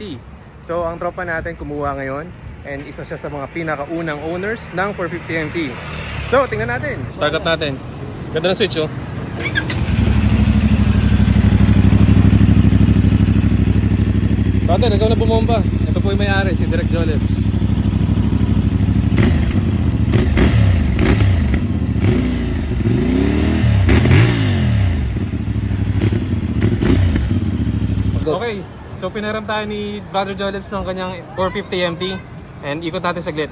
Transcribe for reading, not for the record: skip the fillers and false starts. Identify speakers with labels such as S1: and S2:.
S1: 450. So ang tropa natin kumuha ngayon and isa siya sa mga pinakaunang owners ng 450 MT. So tingnan natin. Start up natin. Ganda ng switch oh. Tate, ikaw na bumomba. Ito po yung may-ari, si Direk Joleps. Okay, so pinaram tayo ni Brother Joleps ng kanyang 450 MT and ikot natin saglit.